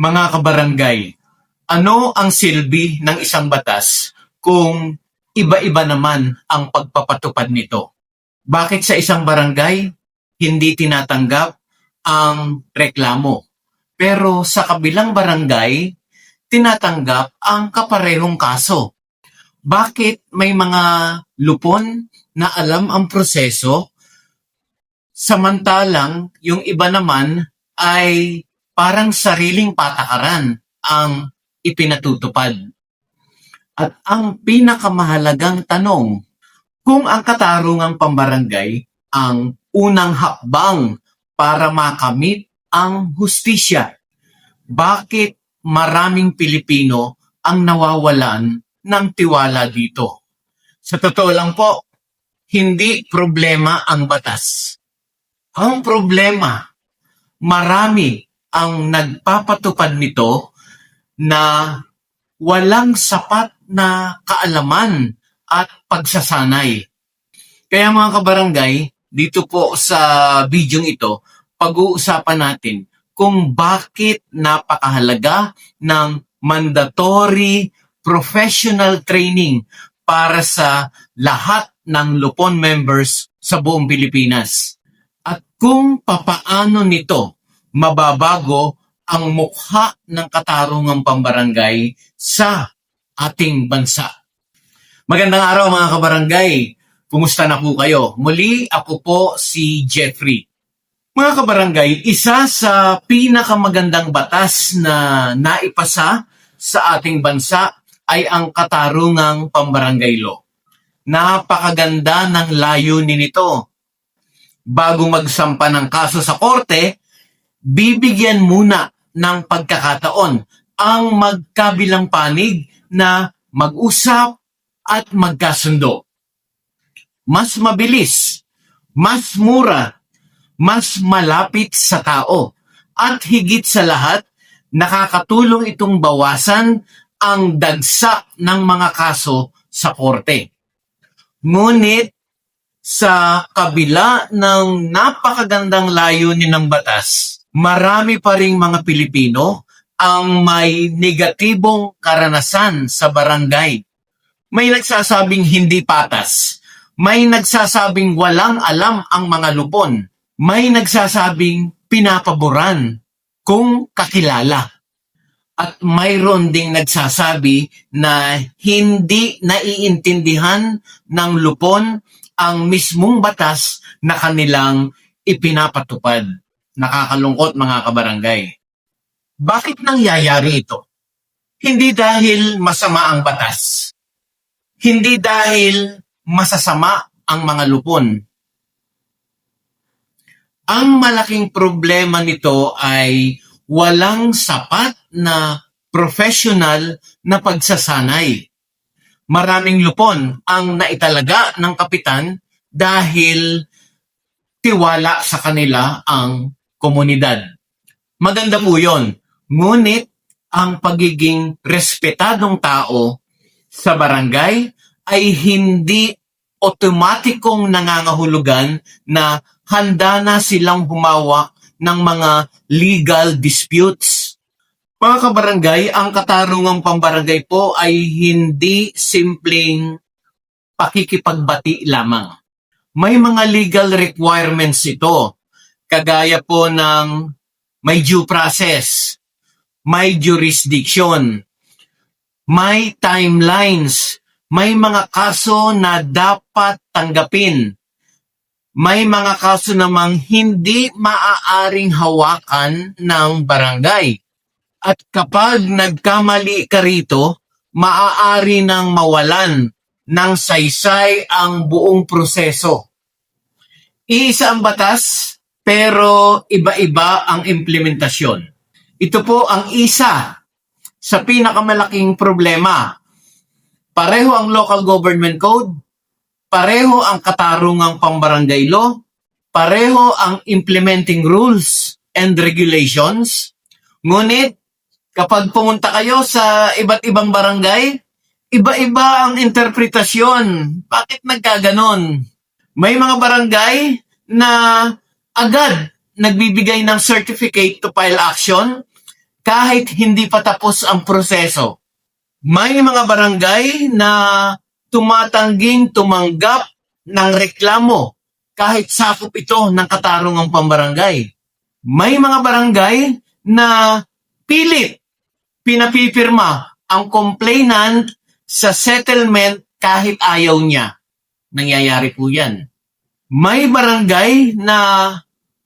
Mga kabarangay, ano ang silbi ng isang batas kung iba-iba naman ang pagpapatupad nito? Bakit sa isang barangay hindi tinatanggap ang reklamo? Pero sa kabilang barangay, tinatanggap ang kaparehong kaso. Bakit may mga lupon na alam ang proseso, samantalang yung iba naman ay parang sariling patakaran ang ipinatutupad? At ang pinakamahalagang tanong, kung ang katarungang pambarangay ang unang hakbang para makamit ang hustisya, bakit maraming Pilipino ang nawawalan ng tiwala dito? Sa totoo lang po, hindi problema ang batas. Ang problema, marami ang nagpapatupad nito na walang sapat na kaalaman at pagsasanay. Kaya mga kabarangay, dito po sa bidyong ito, pag-uusapan natin kung bakit napakahalaga ng mandatory professional training para sa lahat ng Lupon members sa buong Pilipinas. At kung papaano nito mababago ang mukha ng katarungang pambarangay sa ating bansa. Magandang araw mga kabarangay. Kumusta na po kayo? Muli ako po si Jeffrey. Mga kabarangay, isa sa pinakamagandang batas na naipasa sa ating bansa ay ang katarungang pambarangay law. Napakaganda ng layunin nito. Bago magsampa ng kaso sa korte, bibigyan muna ng pagkakataon ang magkabilang panig na mag-usap at magkasundo. Mas mabilis, mas mura, mas malapit sa tao, at higit sa lahat, nakakatulong itong bawasan ang dagsa ng mga kaso sa korte. Ngunit sa kabila ng napakagandang layunin ng batas, marami pa ring mga Pilipino ang may negatibong karanasan sa barangay. May nagsasabing hindi patas, may nagsasabing walang alam ang mga lupon, may nagsasabing pinapaboran kung kakilala. At mayroon ding nagsasabi na hindi naiintindihan ng lupon ang mismong batas na kanilang ipinapatupad. Nakakalungkot mga kabarangay. Bakit nangyayari ito? Hindi dahil masama ang batas. Hindi dahil masasama ang mga lupon. Ang malaking problema nito ay walang sapat na professional na pagsasanay. Maraming lupon ang naitalaga ng kapitan dahil tiwala sa kanila ang komunidad. Maganda po yun. Ngunit ang pagiging respetadong tao sa barangay ay hindi otomatikong nangangahulugan na handa na silang humawak ng mga legal disputes. Mga kabarangay, ang katarungang pambarangay po ay hindi simpleng pakikipagbati lamang. May mga legal requirements ito, kagaya po ng may due process, may jurisdiction, may timelines, may mga kaso na dapat tanggapin, may mga kaso namang hindi maaaring hawakan ng barangay. At kapag nagkamali ka rito, maaari nang mawalan ng saysay ang buong proseso. Iisa ang batas, pero iba-iba ang implementasyon. Ito po ang isa sa pinakamalaking problema. Pareho ang local government code, pareho ang katarungang pambarangay law, pareho ang implementing rules and regulations, ngunit kapag pumunta kayo sa iba't ibang barangay, iba-iba ang interpretasyon. Bakit nagkaganon? May mga barangay na agad nagbibigay ng certificate to file action, kahit hindi pa tapos ang proseso. May mga barangay na tumatangging tumanggap ng reklamo kahit sakop ito ng katarungang pambarangay. May mga barangay na pilit pinapipirma ang complainant sa settlement kahit ayaw niya. Nangyayari po yan. May barangay na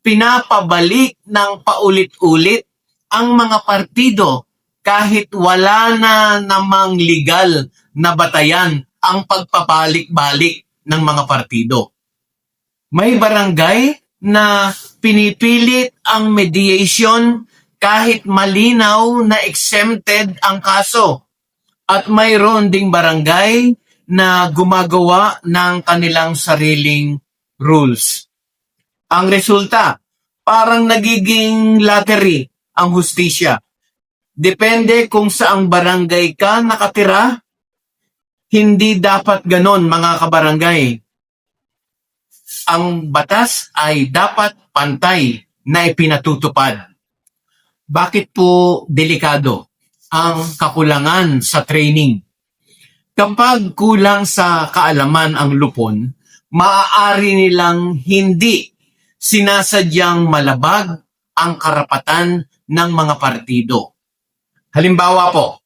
pinapabalik ng paulit-ulit ang mga partido kahit wala na namang legal na batayan ang pagpabalik-balik ng mga partido. May barangay na pinipilit ang mediation kahit malinaw na exempted ang kaso. At mayroon ding barangay na gumagawa ng kanilang sariling rules. Ang resulta, parang nagiging lottery ang hustisya. Depende kung saang barangay ka nakatira. Hindi dapat ganon, mga kabarangay. Ang batas ay dapat pantay na ipinatutupad. Bakit po delikado ang kakulangan sa training? Kapag kulang sa kaalaman ang lupon, maaari nilang hindi sinasadyang malabag ang karapatan ng mga partido. Halimbawa po,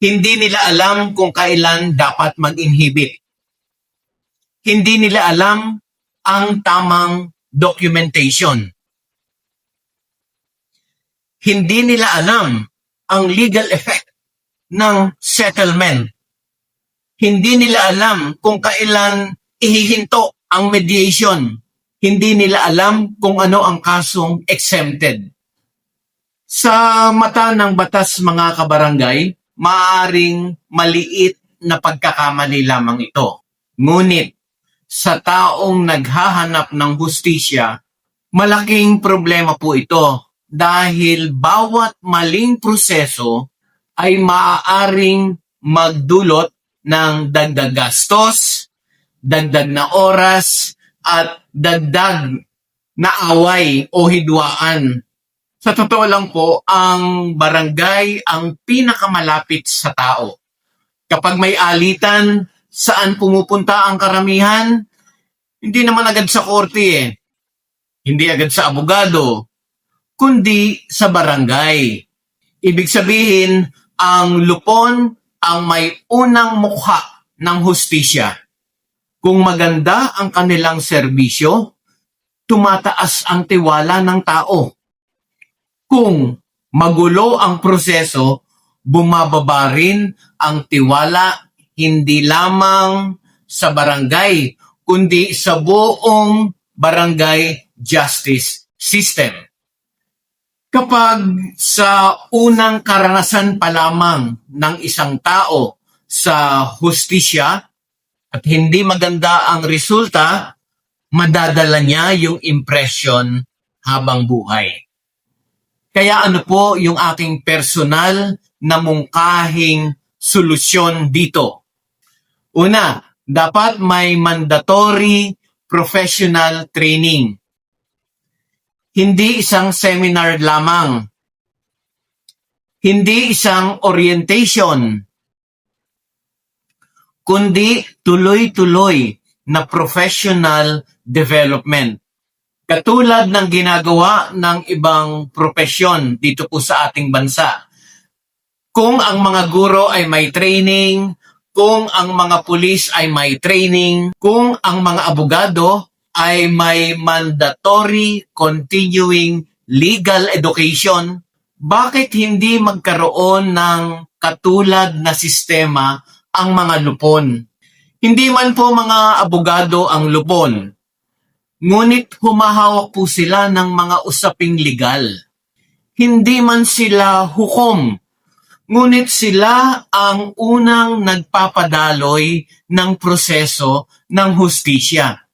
hindi nila alam kung kailan dapat mag-inhibit. Hindi nila alam ang tamang documentation. Hindi nila alam ang legal effect ng settlement. Hindi nila alam kung kailan ihihinto ang mediation. Hindi nila alam kung ano ang kasong exempted. Sa mata ng batas, mga kabarangay, maaaring maliit na pagkakamali lamang ito. Ngunit sa taong naghahanap ng hustisya, malaking problema po ito dahil bawat maling proseso ay maaaring magdulot ng dagdag gastos, dagdag na oras, at dagdag na away o hidwaan. Sa totoo lang po, ang barangay ang pinakamalapit sa tao. Kapag may alitan, saan pumupunta ang karamihan? Hindi naman agad sa korte Hindi agad sa abogado, kundi sa barangay. Ibig sabihin, ang lupon ang may unang mukha ng hustisya. Kung maganda ang kanilang serbisyo, tumataas ang tiwala ng tao. Kung magulo ang proseso, bumababa rin ang tiwala hindi lamang sa barangay, kundi sa buong barangay justice system. Kapag sa unang karanasan pa lamang ng isang tao sa hustisya at hindi maganda ang resulta, madadala niya yung impression habang buhay. Kaya ano po yung aking personal na mungkahing solusyon dito? Una, dapat may mandatory professional training. Hindi isang seminar lamang. Hindi isang orientation. Kundi tuloy-tuloy na professional development. Katulad ng ginagawa ng ibang propesyon dito po sa ating bansa. Kung ang mga guro ay may training, kung ang mga pulis ay may training, kung ang mga abogado ay may mandatory continuing legal education, bakit hindi magkaroon ng katulad na sistema ang mga lupon? Hindi man po mga abogado ang lupon, ngunit humahawak po sila ng mga usaping legal. Hindi man sila hukom, ngunit sila ang unang nagpapadaloy ng proseso ng hustisya.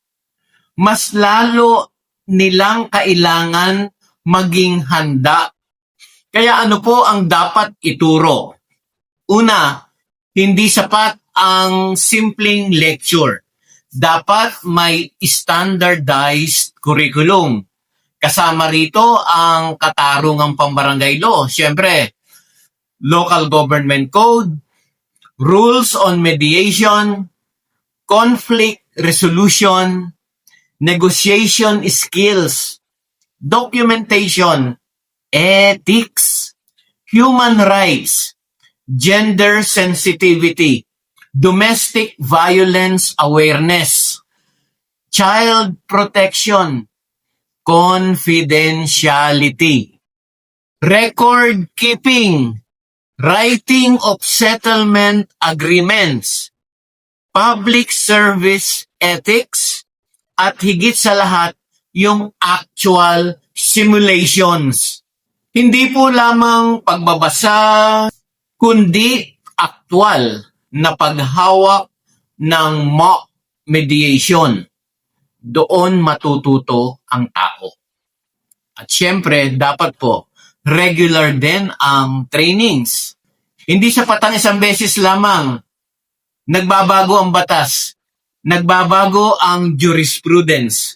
Mas lalo nilang kailangan maging handa. Kaya ano po ang dapat ituro? Una, hindi sapat ang simpleng lecture. Dapat may standardized curriculum. Kasama rito ang katarungang pambarangay law. Siyempre, local government code, rules on mediation, conflict resolution, negotiation skills, documentation, ethics, human rights, gender sensitivity, domestic violence awareness, child protection, confidentiality, record keeping, writing of settlement agreements, public service ethics, at higit sa lahat, yung actual simulations. Hindi po lamang pagbabasa, kundi aktwal na paghawak ng mock mediation. Doon matututo ang tao. At syempre, dapat po, regular din ang trainings. Hindi sapat ang isang beses lamang. Nagbabago ang batas. Nagbabago ang jurisprudence.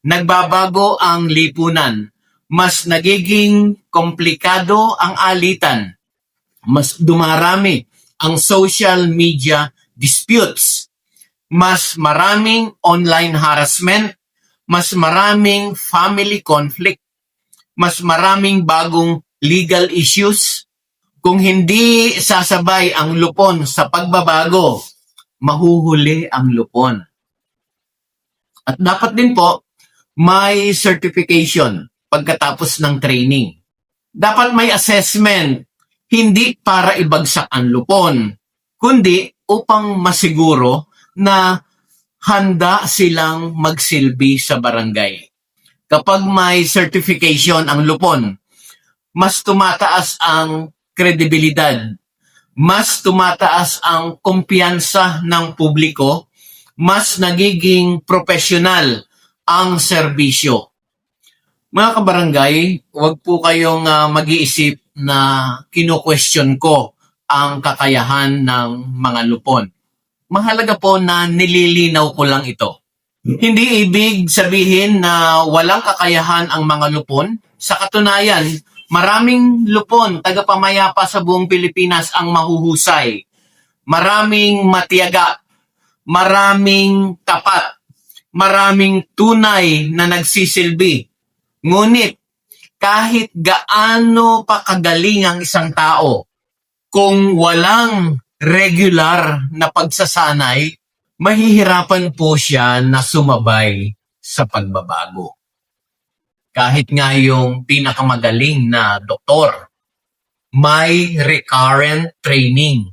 Nagbabago ang lipunan. Mas nagiging komplikado ang alitan. Mas dumarami ang social media disputes. Mas maraming online harassment. Mas maraming family conflict. Mas maraming bagong legal issues. Kung hindi sasabay ang lupon sa pagbabago, mahuhuli ang lupon. At dapat din po, may certification pagkatapos ng training. Dapat may assessment, hindi para ibagsak ang lupon, kundi upang masiguro na handa silang magsilbi sa barangay. Kapag may certification ang lupon, mas tumataas ang kredibilidad, mas tumataas ang kumpiyansa ng publiko, mas nagiging profesional ang serbisyo. Mga kabarangay, huwag po kayong mag-iisip na kino-question ko ang kakayahan ng mga lupon. Mahalaga po na nililinaw ko lang ito. Hindi ibig sabihin na walang kakayahan ang mga lupon. Sa katunayan, maraming lupon, tagapamayapa sa buong Pilipinas ang mahuhusay. Maraming matiyaga, maraming tapat, maraming tunay na nagsisilbi. Ngunit, kahit gaano pa kagaling ang isang tao, kung walang regular na pagsasanay, mahihirapan po siya na sumabay sa pagbabago. Kahit nga yung pinakamagaling na doktor, may recurrent training.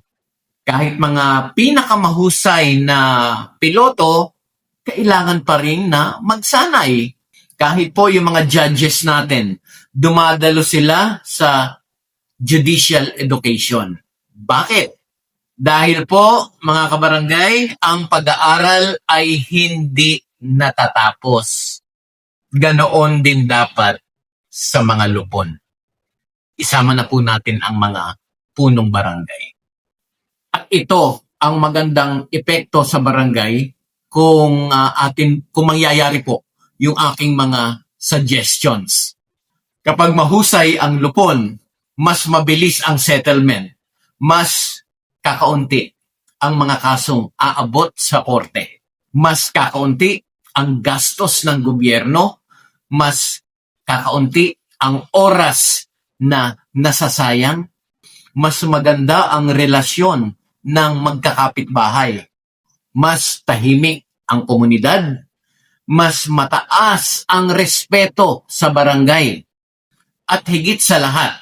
Kahit mga pinakamahusay na piloto, kailangan pa rin na magsanay. Kahit po yung mga judges natin, dumadalo sila sa judicial education. Bakit? Dahil po, mga kabarangay, ang pag-aaral ay hindi natatapos. Ganoon din dapat sa mga lupon. Isama na po natin ang mga punong barangay. At ito ang magandang epekto sa barangay kung mangyayari po yung aking mga suggestions. Kapag mahusay ang lupon, mas mabilis ang settlement, mas kakaunti ang mga kasong aabot sa korte. Mas kakaunti ang gastos ng gobyerno, mas kakaunti ang oras na nasasayang, mas maganda ang relasyon ng magkakapitbahay, mas tahimik ang komunidad, mas mataas ang respeto sa barangay, at higit sa lahat,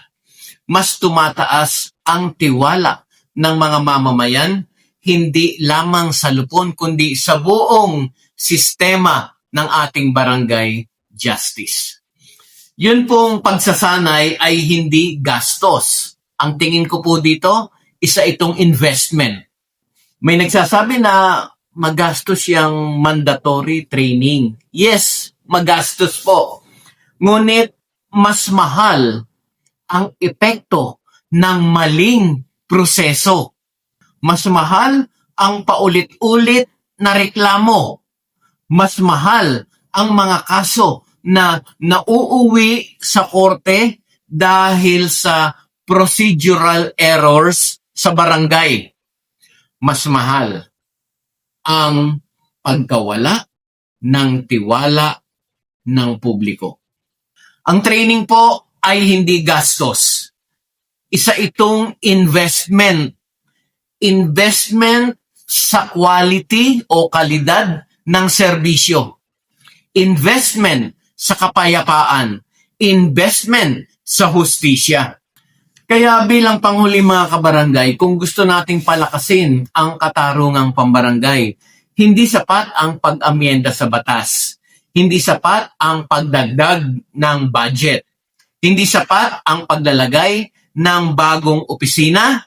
mas tumataas ang tiwala ng mga mamamayan, hindi lamang sa lupon, kundi sa buong sistema ng ating barangay justice. Yun pong pagsasanay ay hindi gastos. Ang tingin ko po dito, isa itong investment. May nagsasabi na magastos yung mandatory training. Yes, magastos po. Ngunit mas mahal ang epekto ng maling proseso. Mas mahal ang paulit-ulit na reklamo. Mas mahal ang mga kaso na nauuwi sa korte dahil sa procedural errors sa barangay. Mas mahal ang pagkawala ng tiwala ng publiko. Ang training po ay hindi gastos. Isa itong investment. Investment sa quality o kalidad ng serbisyo. Investment sa kapayapaan. Investment sa hustisya. Kaya bilang panghuli mga kabarangay, kung gusto nating palakasin ang katarungang pambarangay, hindi sapat ang pag-amyenda sa batas. Hindi sapat ang pagdagdag ng budget. Hindi sapat ang paglalagay ng bagong opisina.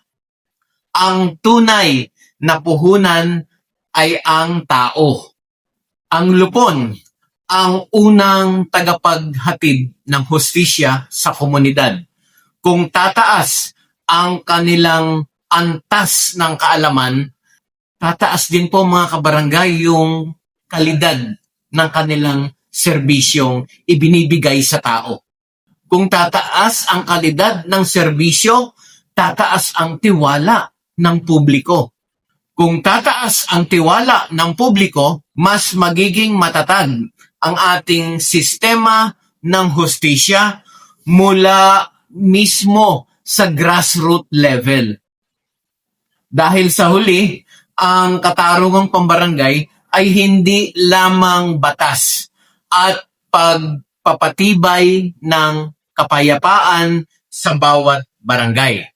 Ang tunay na puhunan ay ang tao. Ang lupon, ang unang tagapaghatid ng hustisya sa komunidad. Kung tataas ang kanilang antas ng kaalaman, tataas din po mga kabarangay yung kalidad ng kanilang serbisyong ibinibigay sa tao. Kung tataas ang kalidad ng serbisyo, tataas ang tiwala ng publiko. Kung tataas ang tiwala ng publiko, mas magiging matatag ang ating sistema ng hustisya mula mismo sa grassroots level. Dahil sa huli, ang katarungang pambarangay ay hindi lamang batas at pagpapatibay ng kapayapaan sa bawat barangay.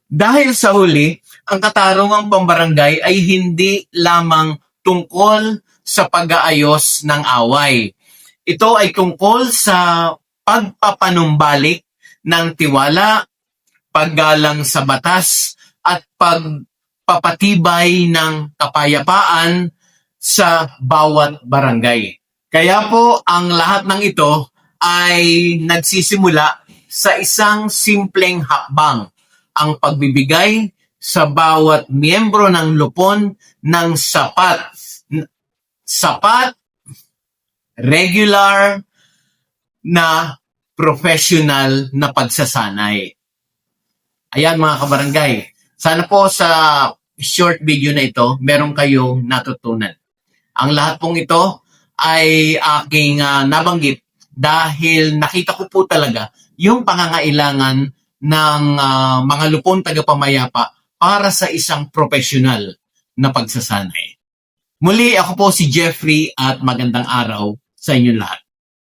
Dahil sa huli, ang katarungang pambarangay ay hindi lamang tungkol sa pag-aayos ng away. Ito ay tungkol sa pagpapanumbalik ng tiwala, paggalang sa batas, at pagpapatibay ng kapayapaan sa bawat barangay. Kaya po, ang lahat ng ito ay nagsisimula sa isang simpleng hakbang, ang pagbibigay sa bawat miyembro ng lupon ng sapat, regular na professional na pagsasanay. Ayan mga kabarangay, sana po sa short video na ito, meron kayong natutunan. Ang lahat pong ito ay aking nabanggit dahil nakita ko po talaga yung pangangailangan ng mga lupon tagapamayapa para sa isang professional na pagsasanay. Muli, ako po si Jeffrey at magandang araw sa inyong lahat.